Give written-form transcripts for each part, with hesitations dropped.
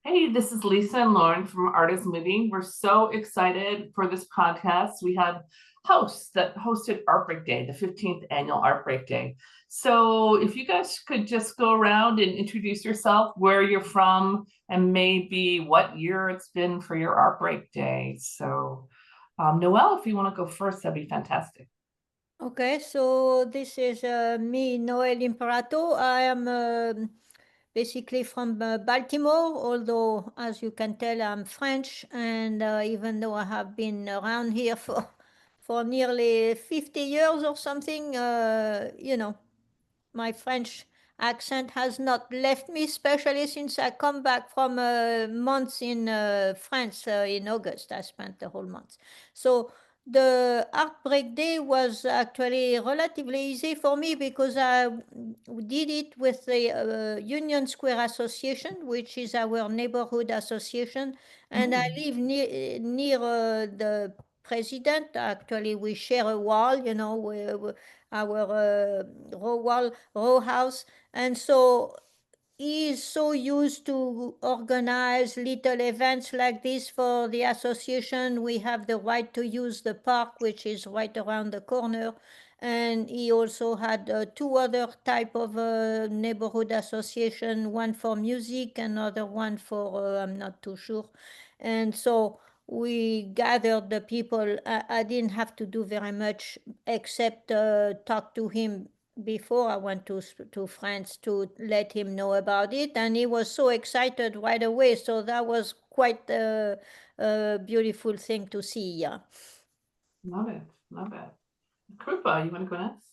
Hey, this is Lisa and Lauren from Artist Moving. We're so excited for this podcast. We have hosts that hosted Art Break Day, the 15th annual Art Break Day. So if you guys could just go around and introduce yourself, where you're from, and maybe what year it's been for your Art Break Day. So Noelle, if you want to go first, that'd be fantastic. Okay, so this is me, Noel Imperato. I am basically from Baltimore, although, as you can tell, I'm French, and even though I have been around here for nearly 50 years or something, my French accent has not left me, especially since I come back from months in France in August. I spent the whole month. So the Art Break Day was actually relatively easy for me because I did it with the Union Square Association, which is our neighborhood association, and I Mm. live near the president. Actually, we share a wall, our row house, and so he is so used to organize little events like this for the association. We have the right to use the park, which is right around the corner, and he also had two other type of neighborhood association, one for music, another one for I'm not too sure, and so we gathered the people. I didn't have to do very much except talk to him before I went to France to let him know about it, and he was so excited right away. So that was quite a beautiful thing to see. Yeah. Love it. Love it. Krupa, you want to go next?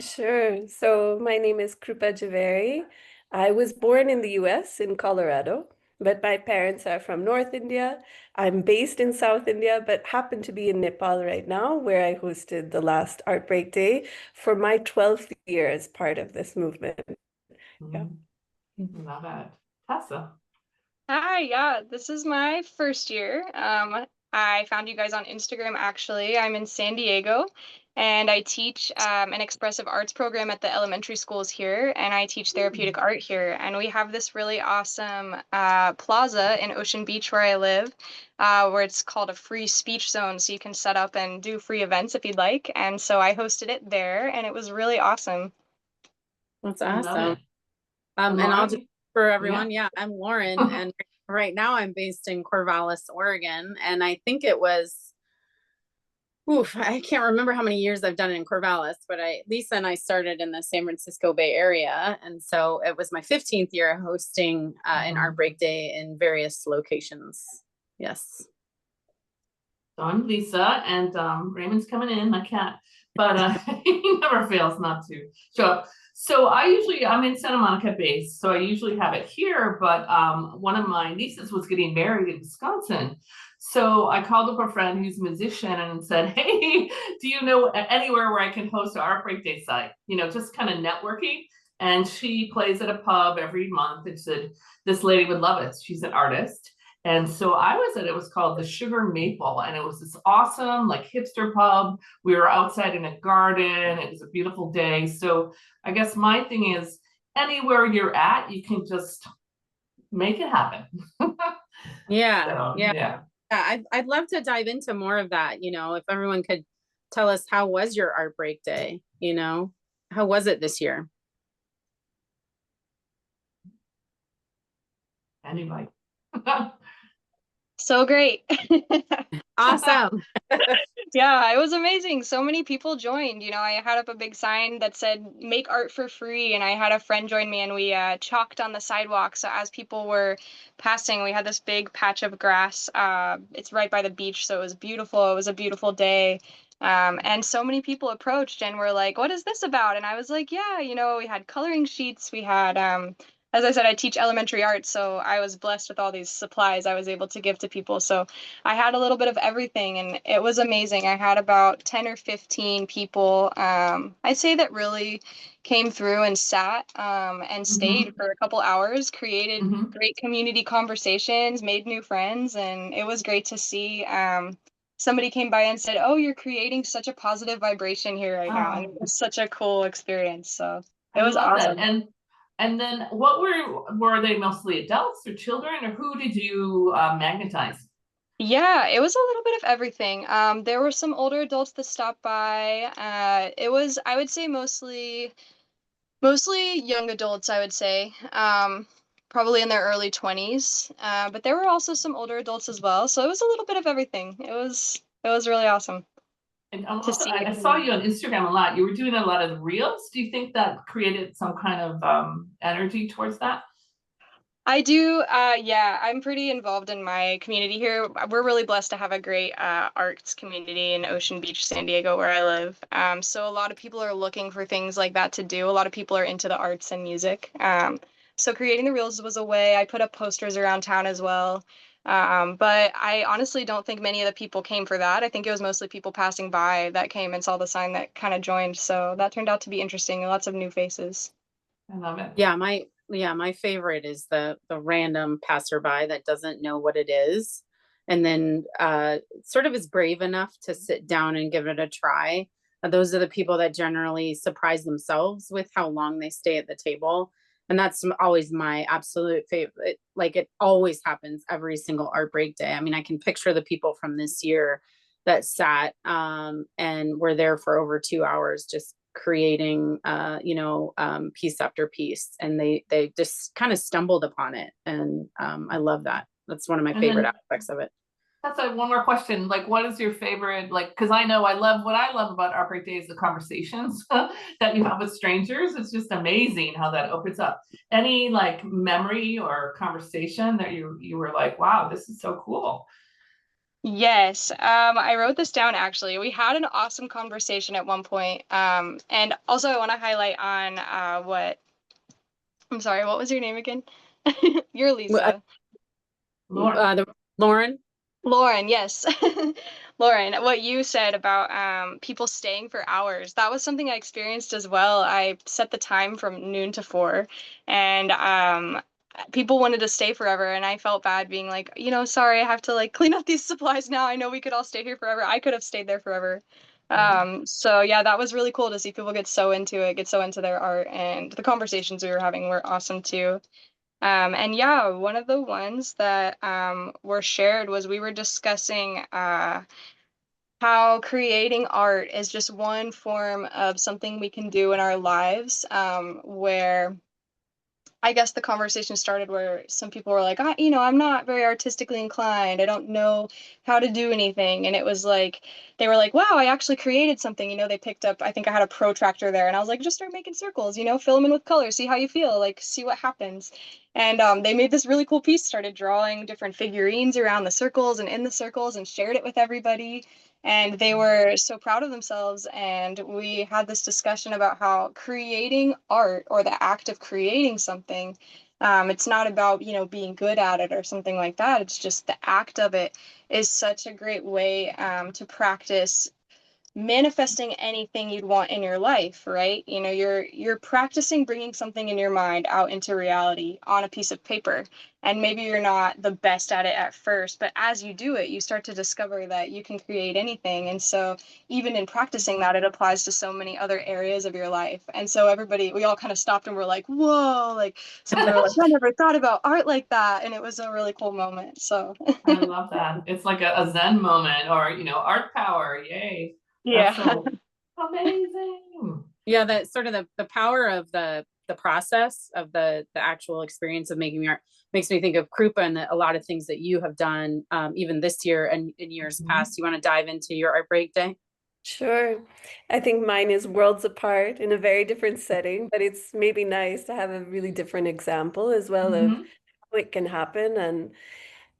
Sure. So my name is Krupa Javeri. I was born in the US in Colorado, but my parents are from North India. I'm based in South India, but happen to be in Nepal right now, where I hosted the last Art Break Day for my 12th year as part of this movement. Yeah. Mm. Love it. Tessa. Hi, yeah, this is my first year. I found you guys on Instagram actually. I'm in San Diego and I teach an expressive arts program at the elementary schools here, and I teach therapeutic art here. And we have this really awesome plaza in Ocean Beach where I live, where it's called a free speech zone. So you can set up and do free events if you'd like. And so I hosted it there and it was really awesome. That's I love awesome. it. And And I'll Lauren, just for yeah. everyone, yeah, I'm Lauren, and right now I'm based in Corvallis, Oregon, and I think it was, I can't remember how many years I've done it in Corvallis, but Lisa and I started in the San Francisco Bay Area, and so it was my 15th year hosting an Art Break Day in various locations. Yes. So I'm Lisa, and Raymond's coming in, my cat, but he never fails not to show up. So I'm in Santa Monica base, so I usually have it here, but one of my nieces was getting married in Wisconsin. So I called up a friend who's a musician and said, hey, do you know anywhere where I can host an Art Break Day site? Just kind of networking. And she plays at a pub every month and said, this lady would love it. She's an artist. And so I was at, it was called the Sugar Maple, and it was this awesome, like hipster pub. We were outside in a garden. It was a beautiful day. So I guess my thing is anywhere you're at, you can just make it happen. Yeah. So, Yeah. yeah. I'd love to dive into more of that. If everyone could tell us, how was your Art Break Day? How was it this year? Anyway. So great. Awesome. Yeah, it was amazing. So many people joined. I had up a big sign that said make art for free, and I had a friend join me and we chalked on the sidewalk. So as people were passing, we had this big patch of grass. It's right by the beach, so it was beautiful. It was a beautiful day. And so many people approached and were like, what is this about? And I was like, yeah, we had coloring sheets. We had as I said, I teach elementary art, so I was blessed with all these supplies I was able to give to people. So I had a little bit of everything, and it was amazing. I had about 10 or 15 people, I'd say, that really came through and sat and stayed for a couple hours, created great community conversations, made new friends, and it was great to see. Somebody came by and said, oh, you're creating such a positive vibration here right now. And it was such a cool experience. So it I was love that. awesome. And And then what were they mostly adults or children, or who did you magnetize? Yeah, it was a little bit of everything. There were some older adults that stopped by. It was, I would say, mostly young adults, I would say. Probably in their early 20s. But there were also some older adults as well. So it was a little bit of everything. It was really awesome And to also, see I saw everyone. you on Instagram a lot. You were doing a lot of reels. Do you think that created some kind of energy towards that? I do, yeah, I'm pretty involved in my community here. We're really blessed to have a great arts community in Ocean Beach, San Diego, where I live. So a lot of people are looking for things like that to do. A lot of people are into the arts and music. So creating the reels was a way. I put up posters around town as well. But I honestly don't think many of the people came for that. I think it was mostly people passing by that came and saw the sign that kind of joined. So that turned out to be interesting. Lots of new faces. I love it. My favorite is the random passerby that doesn't know what it is, and then sort of is brave enough to sit down and give it a try. Those are the people that generally surprise themselves with how long they stay at the table. And that's always my absolute favorite. Like, it always happens every single art break day. I mean, I can picture the people from this year that sat and were there for over 2 hours just creating piece after piece, and they just kind of stumbled upon it, and I love that. That's one of my And favorite then aspects of it. that's like one more question. Like, what is your favorite? Like, because I know what I love about Art Break Day is the conversations that you have with strangers. It's just amazing how that opens up. Any like memory or conversation that you were like, wow, this is so cool. Yes, I wrote this down actually. We had an awesome conversation at one point. And also I want to highlight on I'm sorry, what was your name again? You're Well, Lisa. Lauren. Lauren. Lauren, yes. Lauren, what you said about people staying for hours, that was something I experienced as well. I set the time from noon to 4, and people wanted to stay forever, and I felt bad being like, sorry, I have to like clean up these supplies now. I know we could all stay here forever. I could have stayed there forever. So yeah, that was really cool to see people get so into it, get so into their art, and the conversations we were having were awesome too. And yeah, one of the ones that were shared was we were discussing how creating art is just one form of something we can do in our lives, where I guess the conversation started where some people were like, I'm not very artistically inclined. I don't know how to do anything. And it was like, they were like, wow, I actually created something. They picked up, I think I had a protractor there, and I was like, just start making circles, fill them in with color, see how you feel, like, see what happens. And they made this really cool piece, started drawing different figurines around the circles and in the circles and shared it with everybody. And they were so proud of themselves. And we had this discussion about how creating art, or the act of creating something, it's not about, being good at it or something like that. It's just the act of it is such a great way to practice manifesting anything you'd want in your life, right? You're practicing bringing something in your mind out into reality on a piece of paper. And maybe you're not the best at it at first, but as you do it, you start to discover that you can create anything. And so even in practicing that, it applies to so many other areas of your life. And so we all kind of stopped and were like, whoa, like some people were like, I never thought about art like that. And it was a really cool moment. So I love that. It's like a Zen moment, or art power. Yay. yeah. That's so amazing. Yeah, that sort of the power of the process of the actual experience of making art makes me think of Krupa and a lot of things that you have done even this year and in years past. You want to dive into your Art Break Day? Sure. I think mine is worlds apart in a very different setting, but it's maybe nice to have a really different example as well of Mhm. how it can happen.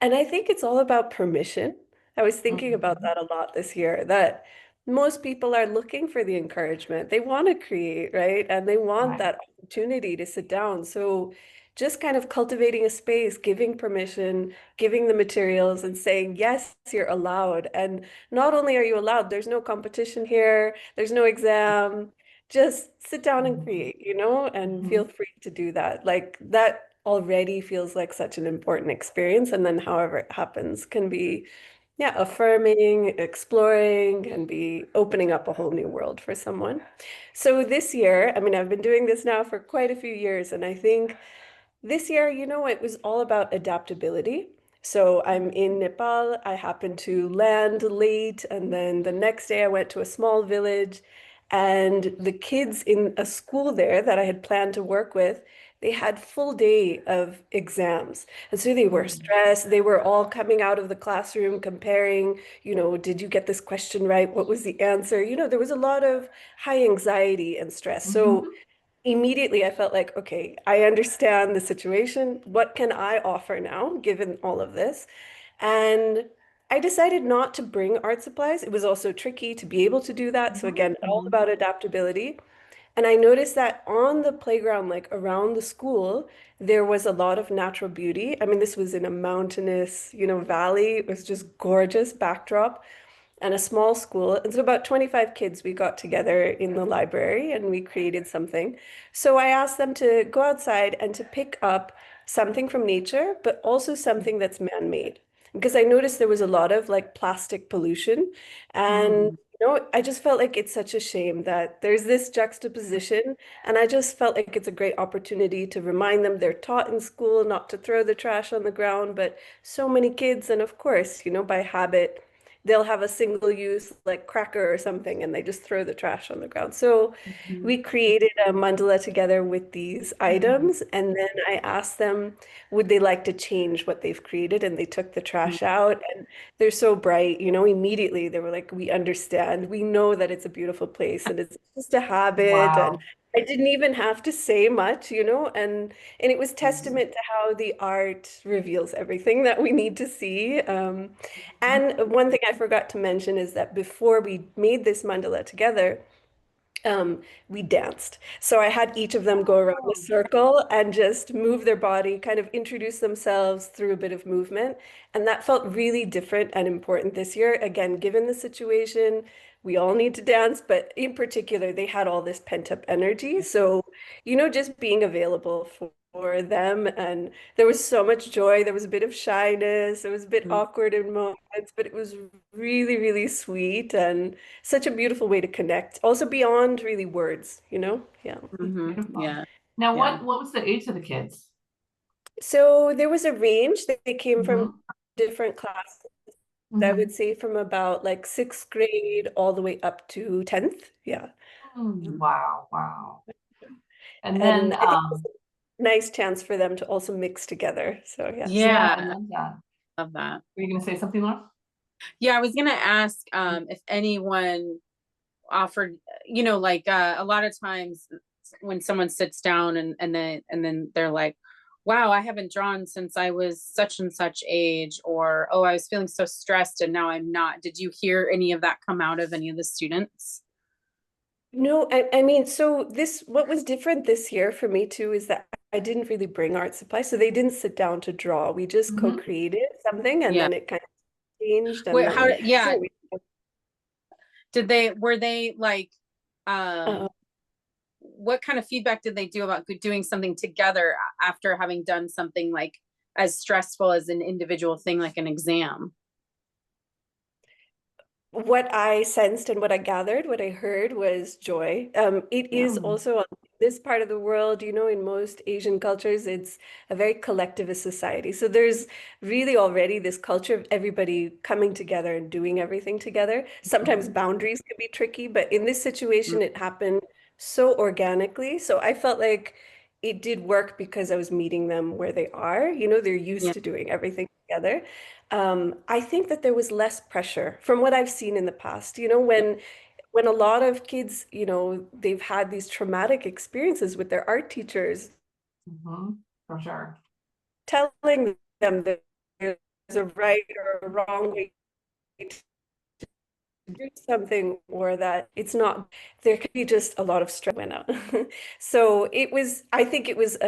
And I think it's all about permission. I was thinking about Mhm. that a lot this year, that most people are looking for the encouragement. They want to create, right? And they want Right. that opportunity to sit down. So just kind of cultivating a space, giving permission, giving the materials and saying, yes, you're allowed. And not only are you allowed, there's no competition here, there's no exam. Just sit down and Mhm. create, and feel Mhm. free to do that. Like that already feels like such an important experience. And then however it happens can be yeah, affirming, exploring, and be opening up a whole new world for someone. So this year, I mean, I've been doing this now for quite a few years, and I think this year, it was all about adaptability. So I'm in Nepal. I happened to land late, and then the next day I went to a small village, and the kids in a school there that I had planned to work with, they had full day of exams. And so they were stressed. They were all coming out of the classroom comparing, did you get this question right? What was the answer? There was a lot of high anxiety and stress. So Mhm. immediately I felt like, okay, I understand the situation. What can I offer now, given all of this? And I decided not to bring art supplies. It was also tricky to be able to do that. So again, all Mhm. about adaptability. And I noticed that on the playground, like around the school, there was a lot of natural beauty. I mean, this was in a mountainous, valley. It was just gorgeous backdrop and a small school. And so about 25 kids, we got together in the library and we created something. So I asked them to go outside and to pick up something from nature, but also something that's man-made. Because I noticed there was a lot of like plastic pollution. And, Mm. I just felt like it's such a shame that there's this juxtaposition. And I just felt like it's a great opportunity to remind them they're taught in school not to throw the trash on the ground, but so many kids, and of course, by habit, they'll have a single use like cracker or something and they just throw the trash on the ground. So Mhm. we created a mandala together with these items, and then I asked them, would they like to change what they've created? And they took the trash out, and they're so bright, immediately they were like, we understand, we know that it's a beautiful place and it's just a habit. And Wow. I didn't even have to say much, and it was testament to how the art reveals everything that we need to see. And one thing I forgot to mention is that before we made this mandala together, we danced. So I had each of them go around a Oh. circle and just move their body, kind of introduce themselves through a bit of movement. And that felt really different and important this year. Again, given the situation, we all need to dance, but in particular, they had all this pent-up energy. So, just being available for them. And there was so much joy. There was a bit of shyness. It was a bit awkward in moments, but it was really, really sweet. And such a beautiful way to connect. Also beyond really words, Yeah. Beautiful. Yeah. Now, Yeah. what was the age of the kids? So there was a range. They came from Mhm. different classes. I would Mhm. say from about like sixth grade all the way up to 10th. Yeah. Wow, wow. And And then, I think it's a nice chance for them to also mix together. So yeah. yeah, I Yeah. love that. Love that. Were you gonna say something, Laura? Yeah, I was gonna ask if anyone offered, like a lot of times when someone sits down and then they're like, wow, I haven't drawn since I was such and such age, or oh, I was feeling so stressed and now I'm not. Did you hear any of that come out of any of the students? No, I mean, so what was different this year for me too is that I didn't really bring art supplies. So they didn't sit down to draw. We just Mhm. co-created something and Yeah. then it kind of changed and Wait, then yeah, so we were they like, uh, what kind of feedback did they do about doing something together after having done something like as stressful as an individual thing like an exam? what I sensed and what I gathered, what I heard was joy. It is Yeah. also on this part of the world, in most Asian cultures, it's a very collectivist society. So there's really already this culture of everybody coming together and doing everything together. Sometimes boundaries can be tricky, but in this situation, it happened so organically. So I felt like it did work because I was meeting them where they are. They're used Yeah. to doing everything together. I think that there was less pressure from what I've seen in the past. When a lot of kids, they've had these traumatic experiences with their art teachers For sure. telling them that there's a right or a wrong way to do something, or that it's not, there could be just a lot of stress went out. So I think it was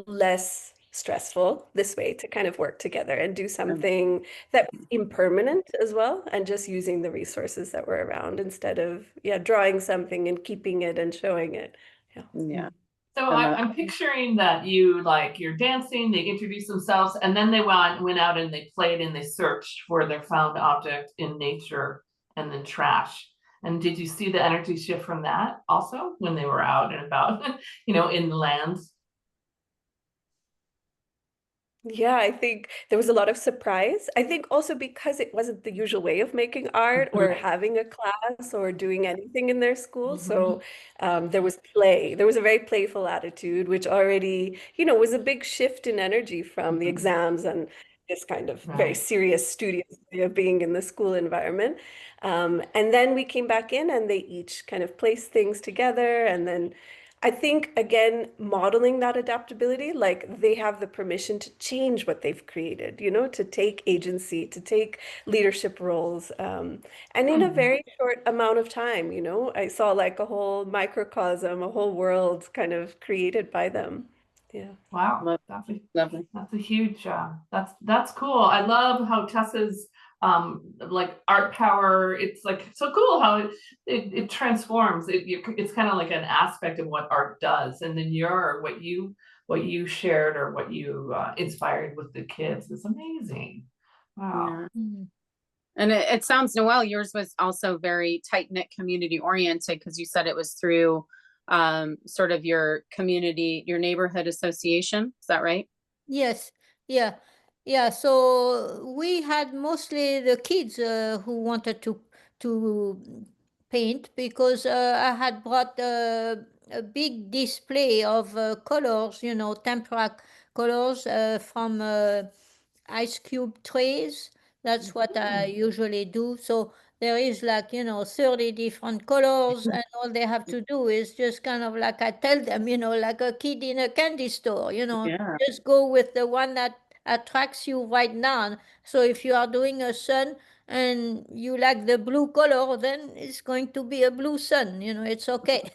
less stressful this way to kind of work together and do something that was impermanent as well, and just using the resources that were around instead of, yeah, drawing something and keeping it and showing it. Yeah. Yeah. So And I'm picturing that you're dancing, they introduce themselves, and then they went out and they played and they searched for their found object in nature and then trash. And did you see the energy shift from that also when they were out and about, in the lands? Yeah, I think there was a lot of surprise. I think also because it wasn't the usual way of making art or Right. having a class or doing anything in their school. Mhm. So there was play. There was a very playful attitude, which already, was a big shift in energy from the Mhm. exams and this kind of very Right. serious, studious way of being in the school environment. And then we came back in and they each kind of placed things together. And then I think, again, modeling that adaptability, like they have the permission to change what they've created, to take agency, to take leadership roles. And in a Mhm. very short amount of time, I saw like a whole microcosm, a whole world kind of created by them. Yeah. Wow, Love- lovely. that's a huge that's cool. I love how Tessa's like art power, it's like so cool how it transforms. It's kind of like an aspect of what art does, and then what you shared or what you inspired with the kids is amazing. Wow. Yeah. Mm. And it sounds, Noelle, yours was also very tight-knit community oriented because you said it was through sort of your community, your neighborhood association. Is that right? Yes, yeah, yeah. So we had mostly the kids who wanted to paint because I had brought a big display of colors, tempera colors from ice cube trays. That's what I usually do. So there is like, 30 different colors, and all they have to do is just kind of like I tell them, like a kid in a candy store, Yeah. just go with the one that attracts you right now. So if you are doing a sun and you like the blue color, then it's going to be a blue sun, it's okay.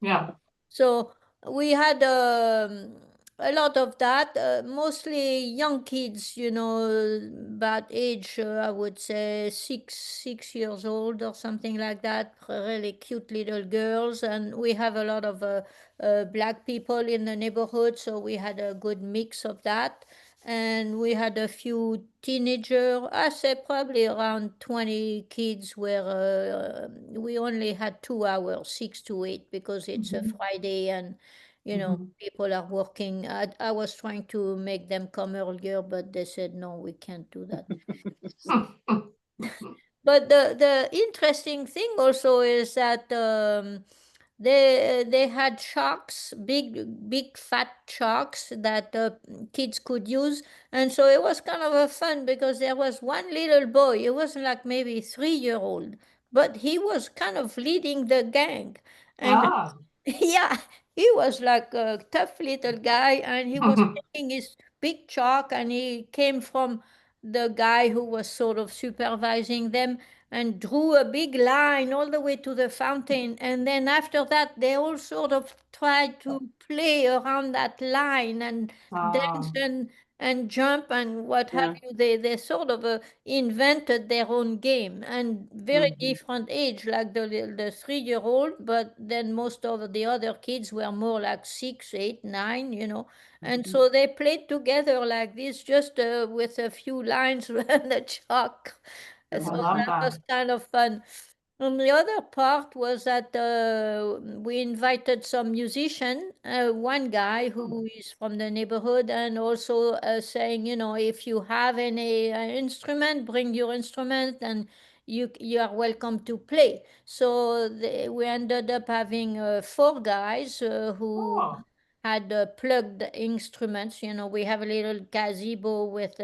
Yeah. So we had a lot of that, mostly young kids, about age, I would say 6 years old or something like that, really cute little girls. And we have a lot of black people in the neighborhood, so we had a good mix of that. And we had a few teenager. I say probably around 20 kids where we only had 2 hours, 6 to 8, because it's a Mhm. Friday and Mhm. people are working. I was trying to make them come earlier, but they said no, we can't do that. But the interesting thing also is that they had sharks, big fat sharks that kids could use, and so it was kind of a fun because there was one little boy. It was like maybe 3 year old, but he was kind of leading the gang, and Ah. yeah, he was like a tough little guy, and he was taking his big chalk, and he came from the guy who was sort of supervising them and drew a big line all the way to the fountain. And then after that, they all sort of tried to play around that line and dance Ah. and jump and what have Yeah. you. They sort of invented their own game, and very Mhm. different age, like the 3 year old, but then most of the other kids were more like 6, 8, 9, and so they played together like this, just with a few lines and a chalk. I So love that that. was kind of fun. And the other part was that we invited some musician, one guy who is from the neighborhood, and also saying, if you have any instrument, bring your instrument, and you are welcome to play. So we ended up having 4 guys who Oh. had plugged instruments. We have a little gazebo with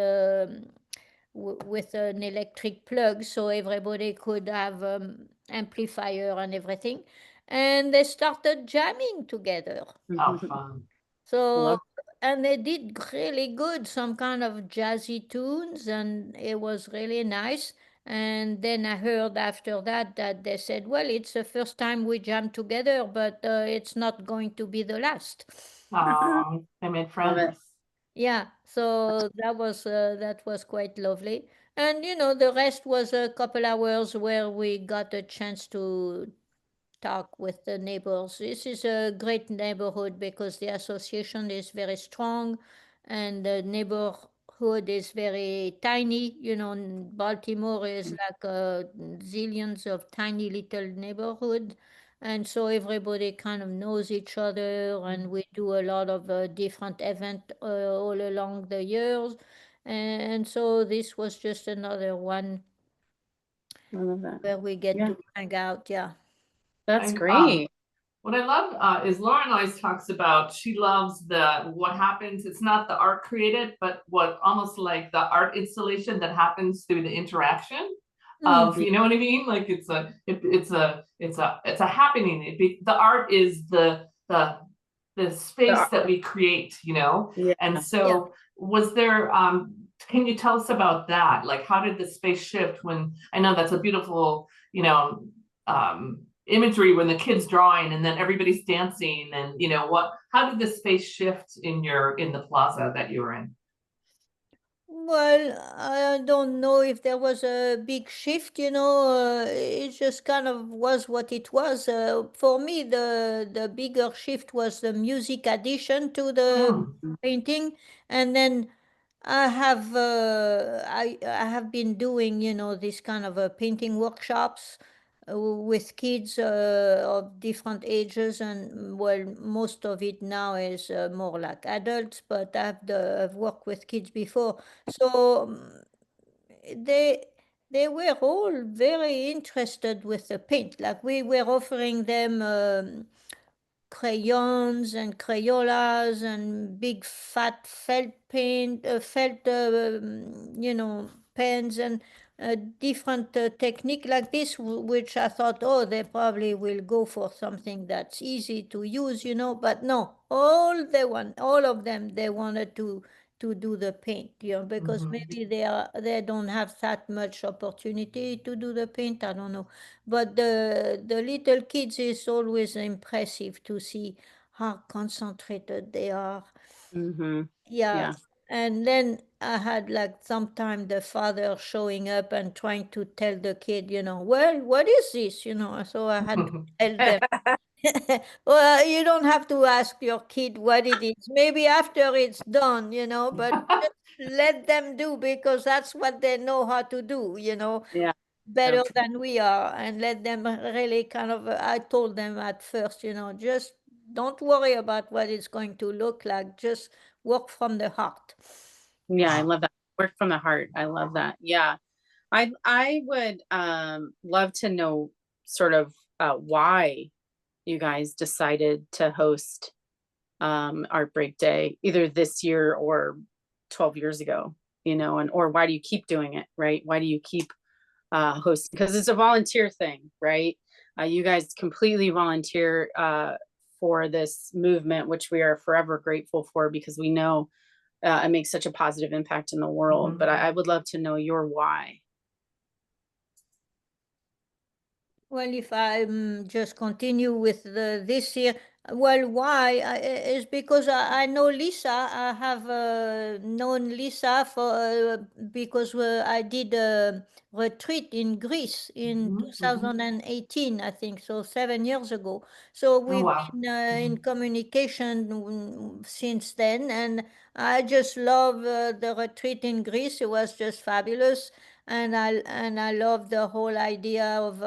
an electric plug, so everybody could have amplifier and everything. And they started jamming together. How fun. So, Love. and they did really good, some kind of jazzy tunes, and it was really nice. And then I heard after that they said, well, it's the first time we jammed together, but it's not going to be the last. They made Love it. friends. Yeah, so that was quite lovely. And the rest was a couple hours where we got a chance to talk with the neighbors. This is a great neighborhood because the association is very strong and the neighborhood is very tiny. You know, Baltimore is like zillions of tiny little neighborhood. And so everybody kind of knows each other, and we do a lot of different events all along the years. And so this was just another one I love that. where we get Yeah. to hang out. Yeah. That's I, great. What I love is Lauren always talks about, she loves what happens. It's not the art created, but what almost like the art installation that happens through the interaction of, you know what I mean? Like it's a happening. The art is the space that we create, you know? Yeah. And so was there, can you tell us about that? Like, how did the space shift when, I know that's a beautiful, you know, imagery when the kids drawing and then everybody's dancing and, you know, how did the space shift in the plaza that you were in? Well, I don't know if there was a big shift, you know, it just kind of was what it was. For me, the bigger shift was the music addition to the painting. And then I have been doing, you know, this kind of painting workshops with kids of different ages, and well, most of it now is more like adults, but I've worked with kids before, so they were all very interested with the paint. Like we were offering them crayons and Crayolas and big fat felt paint, you know, pens and different technique like this, which I thought, oh, they probably will go for something that's easy to use, you know, but no, all of them, they wanted to do the paint, you know, because maybe they don't have that much opportunity to do the paint, I don't know. But the little kids is always impressive to see how concentrated they are. Mm-hmm. Yeah. Yeah. And then I had like sometime the father showing up and trying to tell the kid, you know, well, what is this? You know, so I had to tell them. Well, you don't have to ask your kid what it is. Maybe after it's done, you know, but just let them do because that's what they know how to do, you know. Yeah. Better than we are, and let them really kind of, I told them at first, you know, just don't worry about what it's going to look like, just work from the heart. Yeah, I love that. Work from the heart. I love that. Yeah. I would love to know sort of why you guys decided to host Art Break Day either this year or 12 years ago, you know, and or why do you keep doing it, right? Why do you keep hosting? Because it's a volunteer thing, right? You guys completely volunteer for this movement, which we are forever grateful for because we know it makes such a positive impact in the world. But I would love to know your why. Well, if I just continue with this year, well, why is because I know Lisa. I have known Lisa for because I did a retreat in Greece in 2018, I think, so 7 years ago. So we've been in communication since then, and I just love the retreat in Greece. It was just fabulous. And I love the whole idea of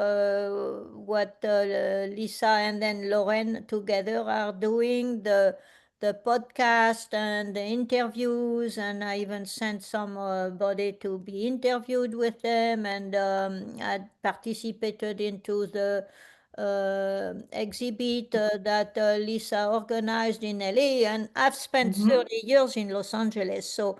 what Lisa and then Lauren together are doing, the podcast and the interviews, and I even sent somebody to be interviewed with them, and I participated into the exhibit that Lisa organized in LA, and I've spent 30 years in Los Angeles, so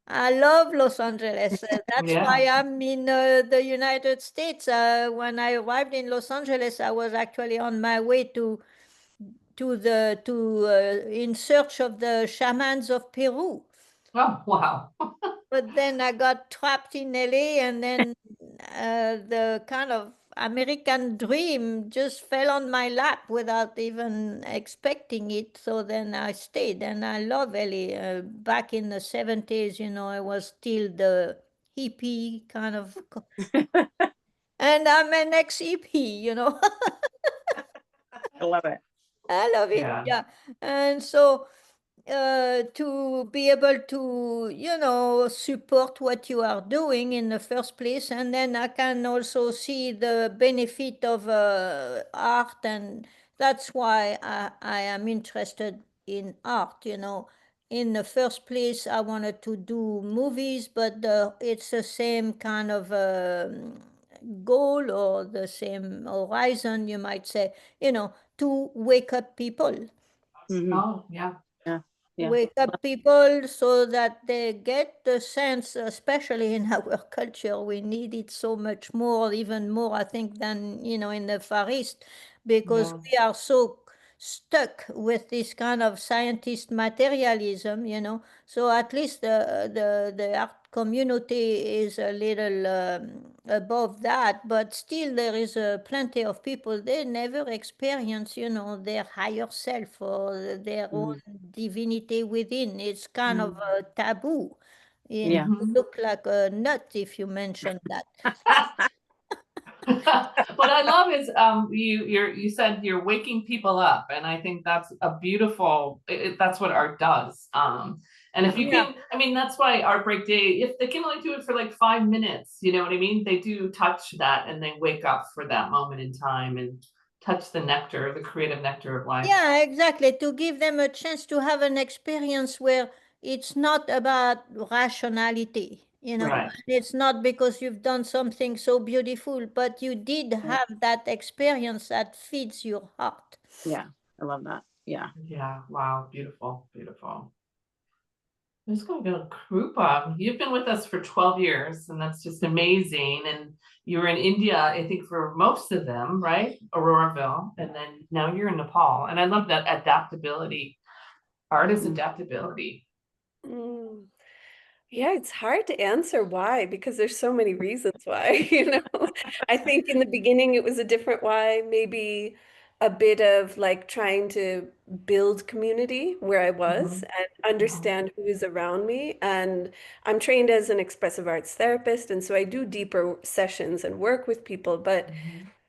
I love Los Angeles. That's why I'm in the United States. When I arrived in Los Angeles, I was actually on my way in search of the shamans of Peru. Oh, wow. But then I got trapped in LA, and then the kind of American dream just fell on my lap without even expecting it. So then I stayed, and I love LA. Back in the 70s, you know, I was still the hippie kind of, and I'm an ex-hippie, you know. I love it. I love it. Yeah. Yeah. And so to be able to, you know, support what you are doing in the first place. And then I can also see the benefit of art. And that's why I am interested in art, you know. In the first place, I wanted to do movies, but it's the same kind of goal or the same horizon, you might say, you know, to wake up people. Mhm. Oh, yeah. Yeah. Wake up people so that they get the sense, especially in our culture, we need it so much more, even more, I think, than, you know, in the Far East, because Yeah. we are so stuck with this kind of scientist materialism, you know. So at least the art community is a little above that, but still there is plenty of people, they never experience, you know, their higher self or their own divinity within. It's kind of a taboo. Yeah. You look like a nut if you mention that. What I love is you said you're waking people up, and I think that's a beautiful, that's what art does. And if you Yeah. can, I mean, that's why Art Break Day, if they can only do it for like 5 minutes, you know what I mean? They do touch that and they wake up for that moment in time and touch the nectar, the creative nectar of life. Yeah, exactly. To give them a chance to have an experience where it's not about rationality, you know, Right. it's not because you've done something so beautiful, but you did have that experience that feeds your heart. Yeah. I love that. Yeah. Yeah. Wow. Beautiful. Beautiful. I'm just gonna go Krupa. You've been with us for 12 years, and that's just amazing. And you were in India, I think, for most of them, right? Auroraville, and then now you're in Nepal. And I love that adaptability. Art is adaptability. Mm. Yeah, it's hard to answer why because there's so many reasons why, you know. I think in the beginning it was a different why, maybe a bit of like trying to build community where I was and understand who is around me. And I'm trained as an expressive arts therapist, and so I do deeper sessions and work with people, but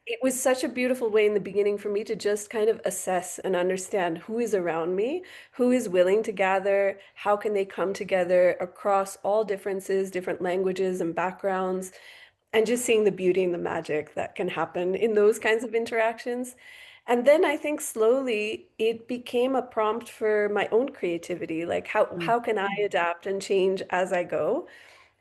it was such a beautiful way in the beginning for me to just kind of assess and understand who is around me, who is willing to gather, how can they come together across all differences, different languages and backgrounds, and just seeing the beauty and the magic that can happen in those kinds of interactions. And then I think slowly it became a prompt for my own creativity, like how can I adapt and change as I go?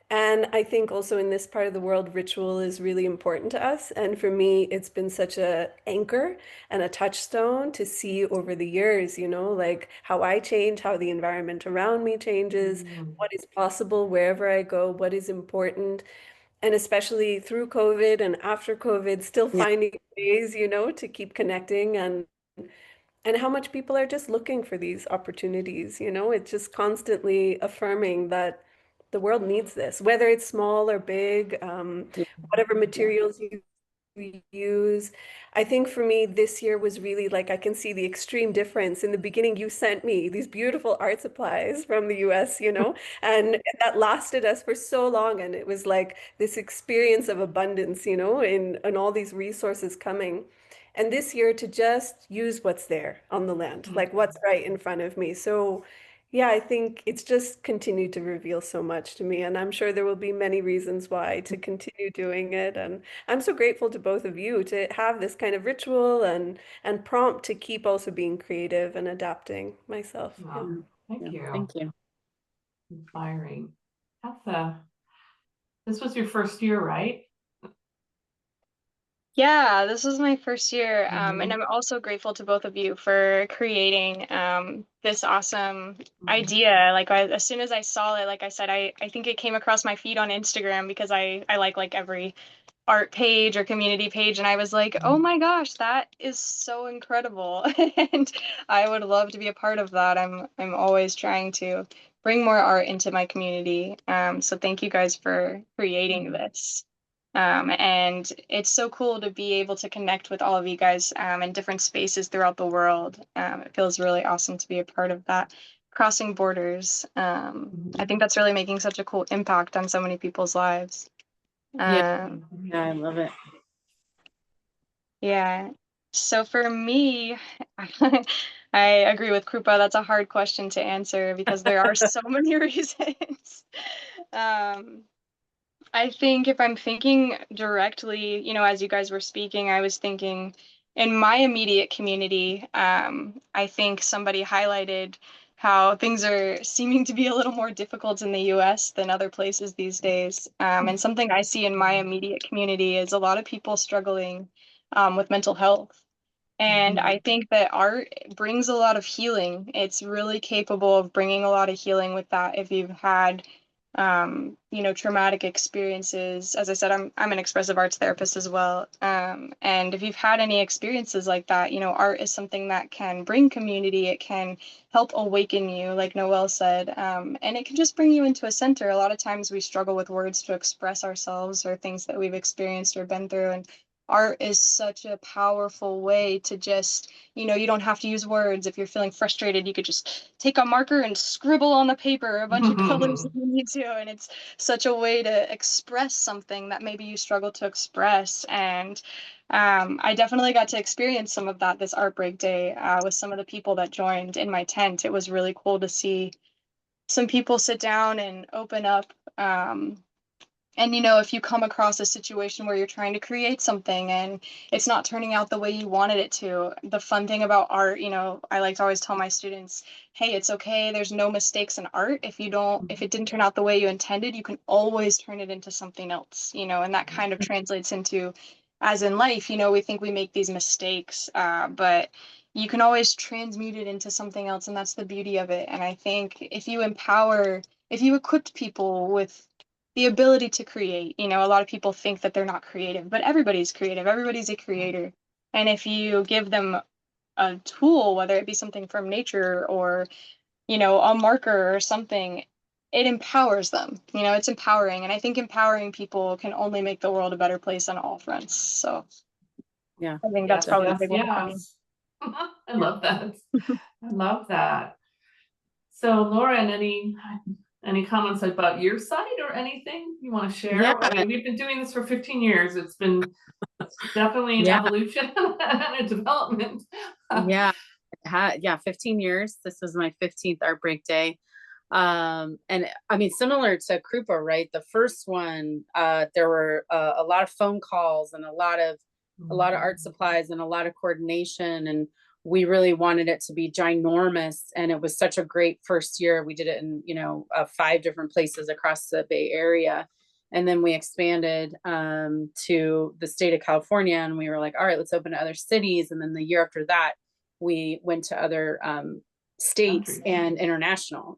And I think also in this part of the world, ritual is really important to us. And for me, it's been such a anchor and a touchstone to see over the years, you know, like how I change, how the environment around me changes, what is possible wherever I go, what is important. And especially through COVID and after COVID, still Yeah. finding ways, you know, to keep connecting and how much people are just looking for these opportunities, you know, it's just constantly affirming that the world needs this, whether it's small or big, whatever materials you use. I think for me, this year was really like I can see the extreme difference. In the beginning, you sent me these beautiful art supplies from the US, you know, and that lasted us for so long. And it was like this experience of abundance, you know, in all these resources coming. And this year to just use what's there on the land, like what's right in front of me. So yeah, I think it's just continued to reveal so much to me, and I'm sure there will be many reasons why to continue doing it. And I'm so grateful to both of you to have this kind of ritual and prompt to keep also being creative and adapting myself. Yeah. Wow. Thank you. Thank you. Inspiring. This was your first year, right? Yeah, this was my first year, and I'm also grateful to both of you for creating this awesome idea. Like as soon as I saw it, like I said, I think it came across my feed on Instagram because I like every art page or community page, and I was like, oh my gosh, that is so incredible, and I would love to be a part of that. I'm always trying to bring more art into my community. So thank you guys for creating this. And it's so cool to be able to connect with all of you guys in different spaces throughout the world. It feels really awesome to be a part of that, crossing borders. I think that's really making such a cool impact on so many people's lives. Yeah, I love it. Yeah. So for me, I agree with Krupa. That's a hard question to answer because there are so many reasons. Um, I think if I'm thinking directly, as you guys were speaking, I was thinking in my immediate community, I think somebody highlighted how things are seeming to be a little more difficult in the US than other places these days. And something I see in my immediate community is a lot of people struggling with mental health. And I think that art brings a lot of healing. It's really capable of bringing a lot of healing with that if you've had traumatic experiences. As I said, I'm an expressive arts therapist as well. And if you've had any experiences like that, art is something that can bring community. It can help awaken you, like Noelle said, and it can just bring you into a center. A lot of times we struggle with words to express ourselves or things that we've experienced or been through, and art is such a powerful way to just, you don't have to use words. If you're feeling frustrated, you could just take a marker and scribble on the paper a bunch of colors if you need to. And it's such a way to express something that maybe you struggle to express. And I definitely got to experience some of that this Art Break Day with some of the people that joined in my tent. It was really cool to see some people sit down and open up. And if you come across a situation where you're trying to create something and it's not turning out the way you wanted it to, the fun thing about art, I like to always tell my students, hey, it's okay. There's no mistakes in art. If it didn't turn out the way you intended, you can always turn it into something else, and that kind of translates into, as in life, we think we make these mistakes, but you can always transmute it into something else. And that's the beauty of it. And I think if you equipped people with the ability to create. A lot of people think that they're not creative, but everybody's creative. Everybody's a creator. And if you give them a tool, whether it be something from nature or, a marker or something, it empowers them. It's empowering. And I think empowering people can only make the world a better place on all fronts. So Yeah. I think that's probably the big one for me. I love that. I love that. So Lauren, any comments about your site or anything you want to share? Yeah. I mean, we've been doing this for 15 years. It's been definitely an evolution and a development. Yeah. 15 years. This was my 15th Art Break Day. And I mean, similar to Krupa, right? The first one, there were a lot of phone calls and a lot of art supplies and a lot of coordination, and we really wanted it to be ginormous. And it was such a great first year. We did it in 5 different places across the Bay Area, and then we expanded to the state of California, and we were like, all right, let's open to other cities. And then the year after that, we went to other states and international,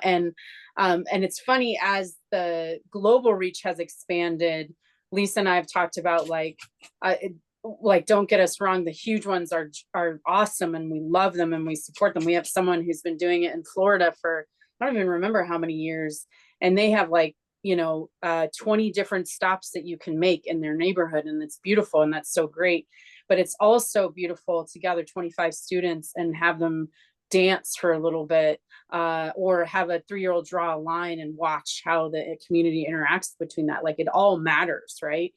and it's funny, as the global reach has expanded, Lisa and I have talked about don't get us wrong, the huge ones are awesome and we love them and we support them. We have someone who's been doing it in Florida for, I don't even remember how many years, and they have 20 different stops that you can make in their neighborhood, and it's beautiful, and that's so great. But it's also beautiful to gather 25 students and have them dance for a little bit, or have a 3-year-old draw a line and watch how the community interacts between that. It all matters, right?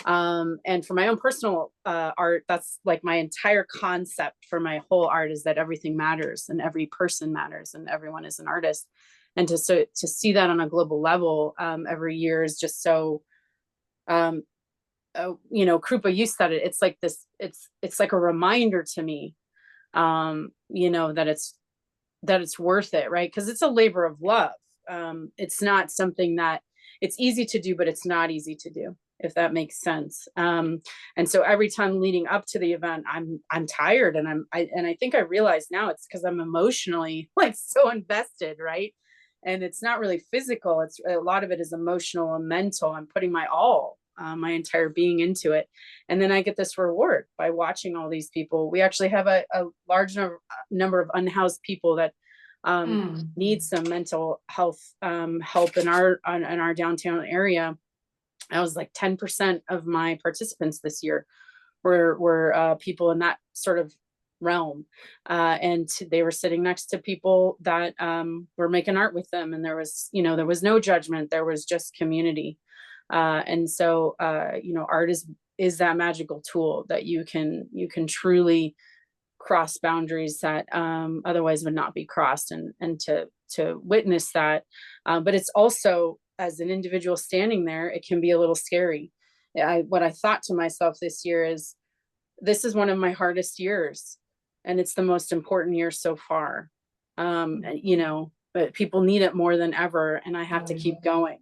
And for my own personal art, that's my entire concept for my whole art, is that everything matters and every person matters and everyone is an artist. And to see that on a global level every year is just so, Krupa, you said it, it's like this, it's like a reminder to me, that it's worth it, right? Because it's a labor of love. It's not something that it's easy to do, but it's not easy to do, if that makes sense. And so every time leading up to the event, I'm tired, and I think I realize now it's because I'm emotionally so invested, right? And it's not really physical. It's a lot of it is emotional and mental. I'm putting my all, my entire being into it. And then I get this reward by watching all these people. We actually have a large number of unhoused people that need some mental health help in our downtown area. I was 10% of my participants this year were people in that sort of realm, and they were sitting next to people that were making art with them, and there was no judgment, there was just community, and so art is that magical tool that you can truly cross boundaries that otherwise would not be crossed, and to witness that. But it's also, as an individual standing there, it can be a little scary. What I thought to myself this year is, this is one of my hardest years, and it's the most important year so far. You know, but people need it more than ever, and I have to keep going,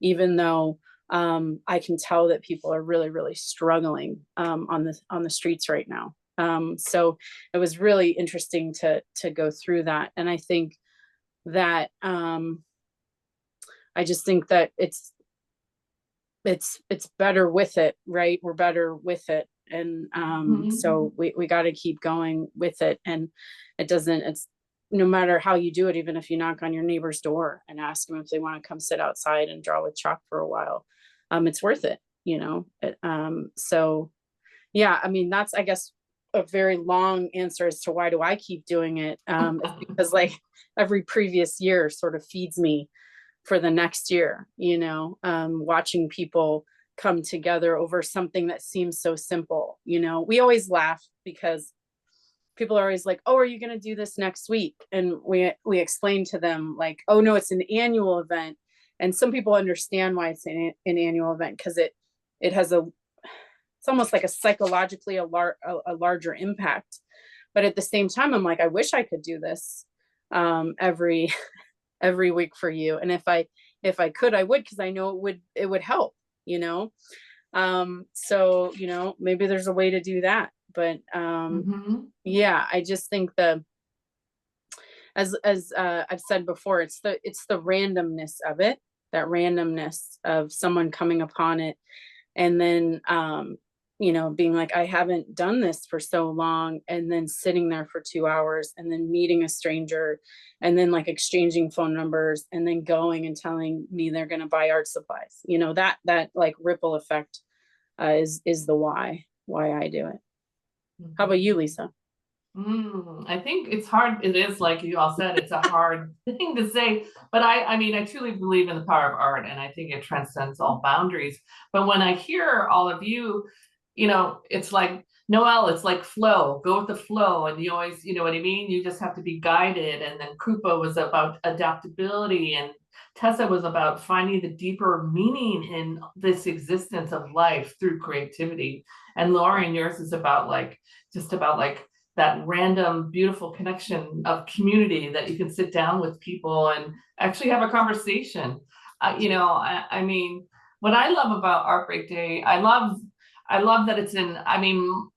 even though I can tell that people are really, really struggling on the streets right now. So it was really interesting to go through that, and I think that I just think that it's better with it, right? We're better with it, and so we got to keep going with it, and it's no matter how you do it, even if you knock on your neighbor's door and ask them if they want to come sit outside and draw with chalk for a while, it's worth it, you know. So yeah, I mean, that's, I guess, a very long answer as to why do I keep doing it. It's because like every previous year sort of feeds me for the next year, you know, watching people come together over something that seems so simple. You know, we always laugh because people are always like, oh, are you going to do this next week? And we explain to them like, oh no, it's an annual event. And some people understand why it's an annual event, because it has it's almost like a psychologically a larger impact. But at the same time, I'm like, I wish I could do this every week for you. And if I could, I would, because I know it would help, you know. So, you know, maybe there's a way to do that. But yeah, I just think as I've said before, it's the randomness of it, that randomness of someone coming upon it, and then you know, being like, I haven't done this for so long, and then sitting there for 2 hours, and then meeting a stranger, and then like exchanging phone numbers, and then going and telling me they're going to buy art supplies. You know, that like ripple effect is the why I do it. How about you, Lisa? I think it's hard. It is, like you all said, it's a hard thing to say, but I mean, I truly believe in the power of art, and I think it transcends all boundaries. But when I hear all of you, you know, it's like, Noelle, it's like flow, go with the flow. And you always, you know what I mean? You just have to be guided. And then Krupa was about adaptability, and Tessa was about finding the deeper meaning in this existence of life through creativity. And Lauren, yours is about like, just about like that random, beautiful connection of community that you can sit down with people and actually have a conversation. You know, I mean, what I love about Art Break Day, I love that it's in, I mean,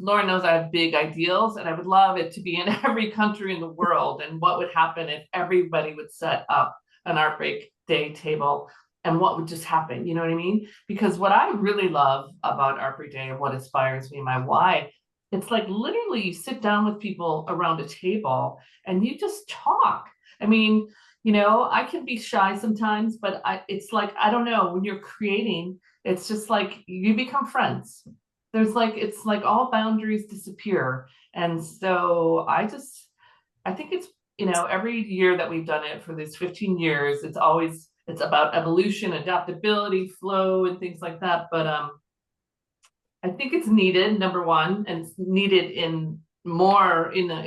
Lauren knows I have big ideals, and I would love it to be in every country in the world. And what would happen if everybody would set up an Art Break Day table, and what would just happen? You know what I mean? Because what I really love about Art Break Day, and what inspires me, my why, it's like literally you sit down with people around a table and you just talk. I mean, you know, I can be shy sometimes, but it's like, I don't know, when you're creating, it's just like you become friends. There's like, it's like all boundaries disappear. And so I think it's, you know, every year that we've done it for these 15 years, it's about evolution, adaptability, flow, and things like that. But I think it's needed, number one, and it's needed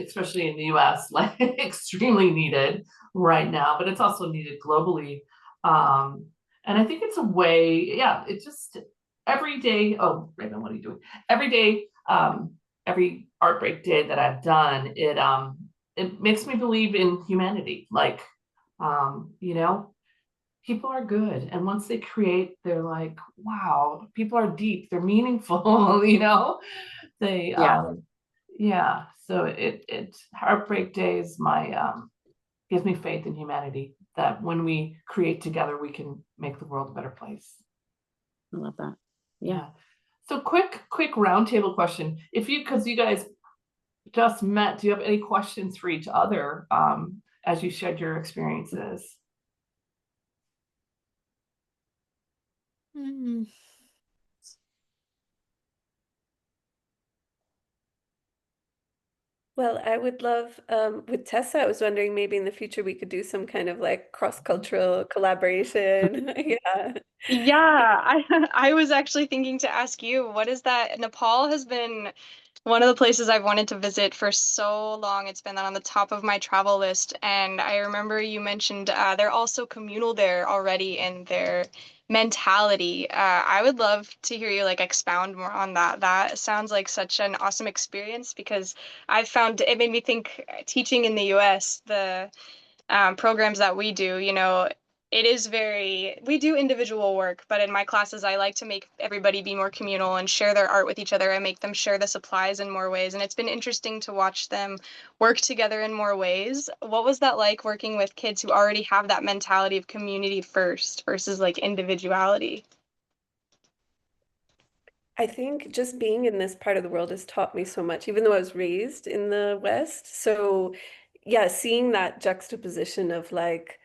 especially in the US, like extremely needed right now, but it's also needed globally. And I think it's a way, yeah, it just every day. Oh, Raven, what are you doing? Every day, every Art Break Day that I've done, it makes me believe in humanity. Like, you know, people are good, and once they create, they're like, wow, people are deep, they're meaningful. You know, they yeah. So it Art Break Day is gives me faith in humanity, that when we create together, we can make the world a better place. I love that. Yeah. So quick roundtable question. Because you guys just met, do you have any questions for each other as you shared your experiences? Well, I would love, with Tessa, I was wondering maybe in the future we could do some kind of like cross-cultural collaboration. Yeah. Yeah, I I was actually thinking to ask you, what is that? Nepal has been one of the places I've wanted to visit for so long. It's been on the top of my travel list, and I remember you mentioned they're also communal there already in their mentality. I would love to hear you like expound more on that. That sounds like such an awesome experience because I've found it made me think teaching in the US, the programs that we do, it is we do individual work, but in my classes, I like to make everybody be more communal and share their art with each other and make them share the supplies in more ways. And it's been interesting to watch them work together in more ways. What was that like working with kids who already have that mentality of community first versus like individuality? I think just being in this part of the world has taught me so much, even though I was raised in the West. So, yeah, seeing that juxtaposition of like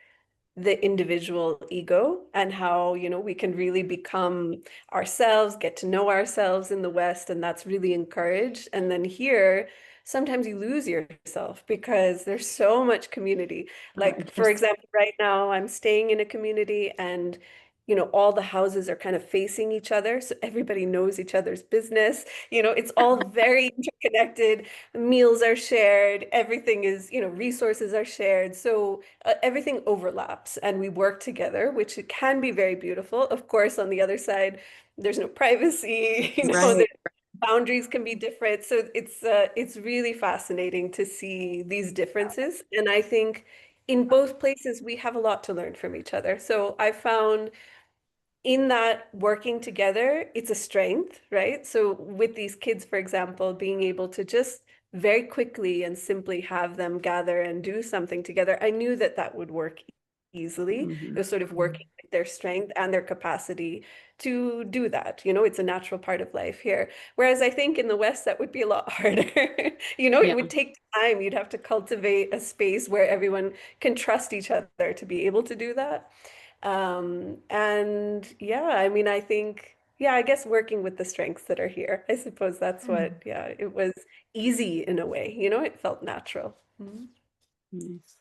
the individual ego and how, we can really become ourselves, get to know ourselves in the West, and that's really encouraged. And then here, sometimes you lose yourself because there's so much community. Like, for 100%. example, right now I'm staying in a community and all the houses are kind of facing each other. So everybody knows each other's business. It's all very interconnected. Meals are shared. Everything is, resources are shared. So everything overlaps and we work together, which can be very beautiful. Of course, on the other side, there's no privacy, Right. the boundaries can be different. So it's really fascinating to see these differences. And I think in both places, we have a lot to learn from each other. So I found in that working together, it's a strength, right? So with these kids, for example, being able to just very quickly and simply have them gather and do something together, I knew that that would work easily. It was sort of working with their strength and their capacity to do that. It's a natural part of life here. Whereas I think in the West, that would be a lot harder. Yeah. It would take time. You'd have to cultivate a space where everyone can trust each other to be able to do that. And yeah, I mean, I think, yeah, I guess working with the strengths that are here, I suppose that's what, yeah, it was easy in a way, it felt natural. Mhm. Nice.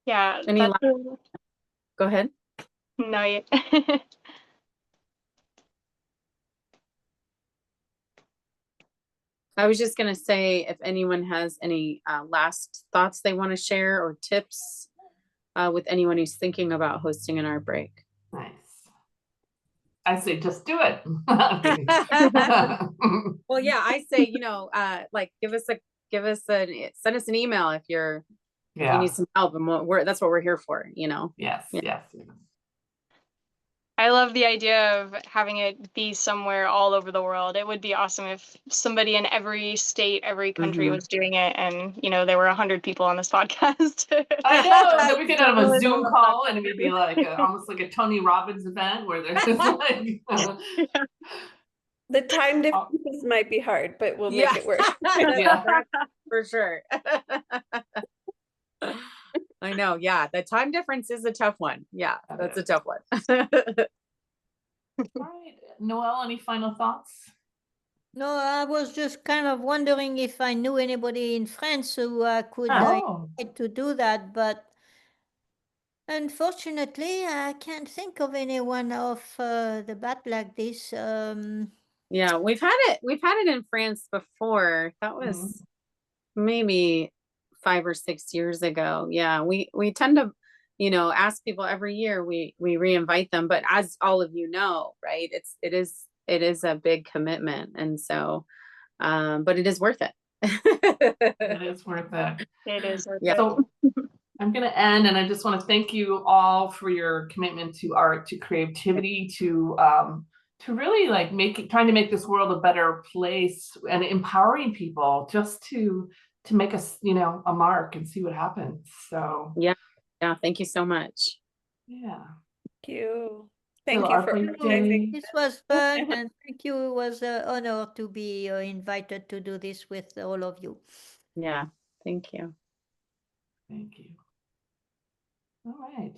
Yeah, Any that's Go ahead. no, I was just gonna say if anyone has any last thoughts they want to share or tips with anyone who's thinking about hosting an art break. Nice. I say just do it. Well, yeah, I say, like send us an email if you Yeah. need some help, and that's what we're here for, Yes. Yeah. Yes. I love the idea of having it be somewhere all over the world. It would be awesome if somebody in every state, every country Mhm. was doing it, and there were 100 people on this podcast. I know. Then we could have a Really Zoom love call, that. and it would be like almost like a Tony Robbins event where there's like. The time differences might be hard, but we'll Yeah. make it work. Yeah. That's for sure. I know. Yeah. The time difference is a tough one. Yeah. That That's a is. tough one. All right, Noelle, any final thoughts? No, I was just kind of wondering if I knew anybody in France who could Oh, get to do that, but unfortunately, I can't think of anyone off the bat like this. Yeah, we've had it in France before. That was maybe 5 or 6 years ago. Yeah, we tend to, ask people every year. We reinvite them, but as all of you know, right? It is a big commitment, and so, but it is worth it. it is worth it. It is. Yeah. So I'm going to end, and I just want to thank you all for your commitment to art, to creativity, to really like trying to make this world a better place and empowering people just to make us, a mark and see what happens. So Yeah. Thank you so much. yeah. Thank you. So Thank you our for first organizing. This was fun, and thank you. It was an honor to be invited to do this with all of you. Yeah. Thank you. Thank you. All right.